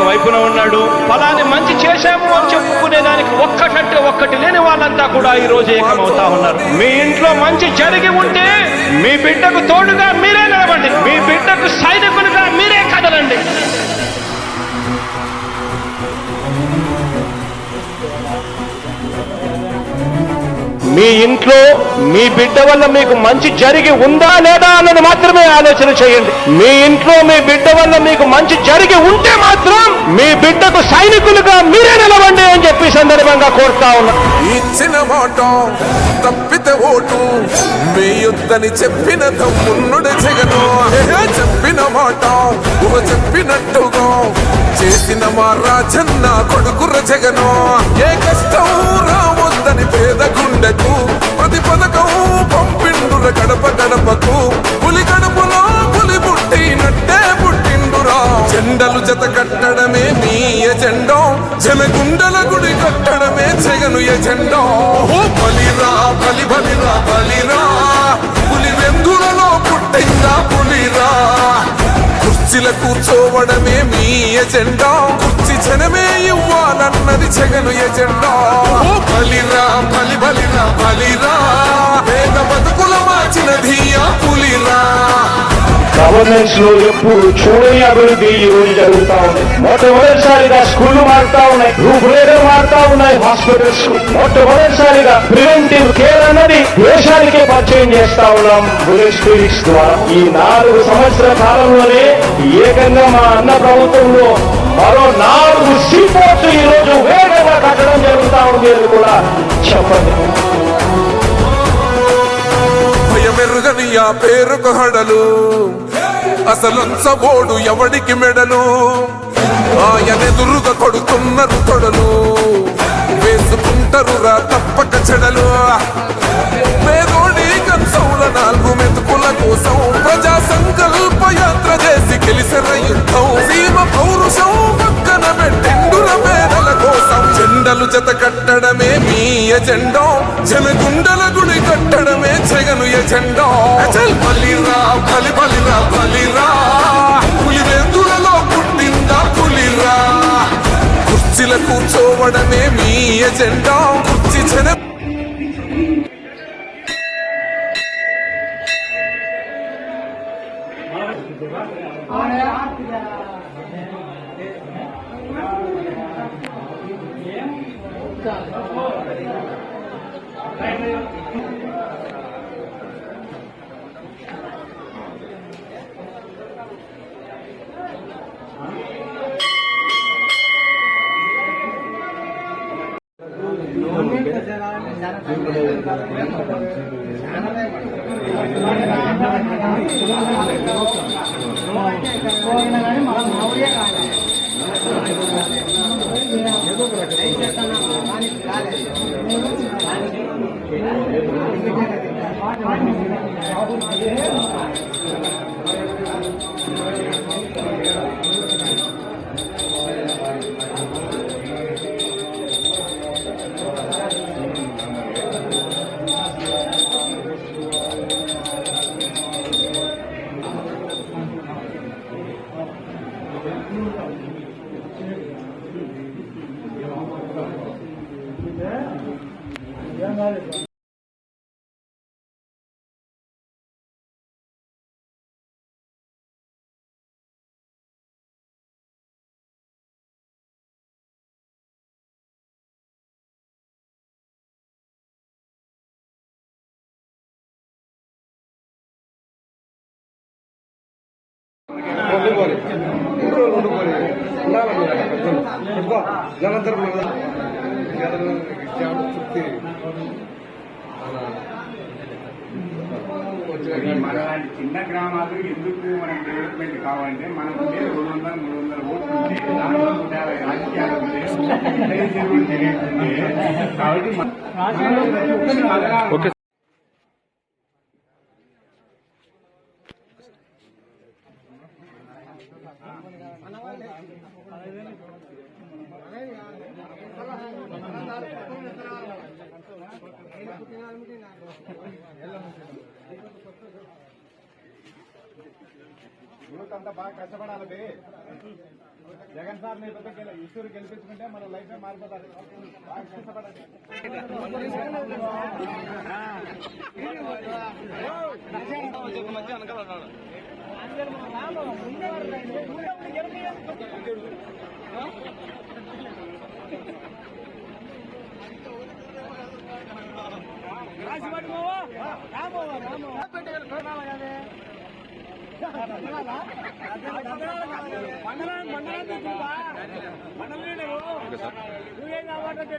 వైపున ఉన్నాడు. ఫలాన్ని మంచి చేశాము అని చెప్పుకునేదానికి ఒక్కటంటే ఒక్కటి లేని వాళ్ళంతా కూడా ఈ రోజు ఏకమవుతా ఉన్నారు. మీ ఇంట్లో మంచి జరిగి ఉంటే మీ బిడ్డకు తోడుగా మీరే నిలబండి, మీ బిడ్డకు సైనికులుగా మీరే కదలండి. మీ ఇంట్లో మీ బిడ్డ వల్ల మీకు మంచి జరిగి ఉందా లేదా అన్నది మాత్రమే ఆలోచన చేయండి. మీ ఇంట్లో మీ బిడ్డ వల్ల మీకు మంచి జరిగి ఉంటే మాత్రం మీ బిడ్డకు సైనికులుగా మీరే నిలవండి అని చెప్పి సందర్భంగా కోరుతా ఉన్నా. ఇచ్చిన మాట తప్పితే ఓటు వేయొద్దని చెప్పిన తమ్మున్నుడు జగను, చెప్పిన మాట చెప్పినట్టుగా చేసిన మా రాజన్న కొడుకుర జగను. ఏ కష్టం రావద్దని పేద గుండెకు ప్రతి పథకం పంపిండుర గడప గడపకు. పులి గడపలో పులి పుట్టినట్టే పుట్టిండురా. జెండలు జత కట్టడమే మీ ఎజెండా, జనగుండల గుడి కట్టడమే జగను ఎజెండా. బలిరా బలి బలిరా బలిరా, పులి వెందులలో పుట్టిందా పులిరా. కుర్చీల కూర్చోవడమే మీ ఎజెండా, కుర్చీ జనమే ఇవ్వాలన్నది జగను ఎజెండా. బలిరా బలి బలిరా బలిరా, పేద బతుకుల మార్చినది ఆ పులిరా. గవర్నెన్స్ లో ఎప్పుడు చూడని అభివృద్ధి ఈ రోజు జరుగుతా ఉంది. మొట్టమొదటిసారిగా స్కూళ్లు మారుతా ఉన్నాయి, రూపురేఖలు మారుతా ఉన్నాయి, హాస్పిటల్స్. మొట్టమొదటిసారిగా ప్రివెంటివ్ కేర్ అన్నది దేశానికే పరిచయం చేస్తా ఉన్నాం బుల్లెట్ క్లినిక్స్ ద్వారా. ఈ 4 సంవత్సరాల కాలంలోనే ఏకంగా మా అన్న ప్రభుత్వంలో మరో 4 సీపోర్ట్స్ ఈ రోజు వేగంగా కట్టడం జరుగుతా ఉంది అని కూడా చెప్పండి. భయమెరుగని ఆ పేరుకు హడలు, అసలంచబోడు ఎవడికి మెడలు. ఆయనెదురుగా కొడుతున్నారు తొడలు, వేసుకుంటారు రా తప్పక చెడలు. పేదోడి కంచౌల 4 మెతుకుల కోసం ప్రజా సంకల్ప యాత్ర చేసి గెలిసిన యుద్ధం. సీమ పౌరుషం పక్కన పెట్టిండుర పేదల కోసం. జెండలు జత కట్టడమే మీ ఎజెండా, జనగుండల గుడి కట్టడమే జగను ఎజెండా. బలిరా బలి బలిరా బలిరా, పులి వెందులలో పుట్టిందా పులిరా. కుర్చీల కూర్చోవడమే మీ ఎజెండా, కుర్చీ జన జనంతరం మనలాంటి చిన్న గ్రామాలు ఎందుకు మనకు డెవలప్మెంట్ కావాలంటే మనకు 200-300 ఓట్లు ఉంటే దాంట్లో 150 రాజకీయాలు ఉంటే తెలియజేస్తుంది. కాబట్టి ఓకే. యూత్ అంతా బాగా కష్టపడాలి. జగన్ సార్ ఈశ్వరు గెలిపించుకుంటే మన లైఫ్ మారిపోతారు. బాగా కష్టపడాలి. నువ్వేం కావాలంటే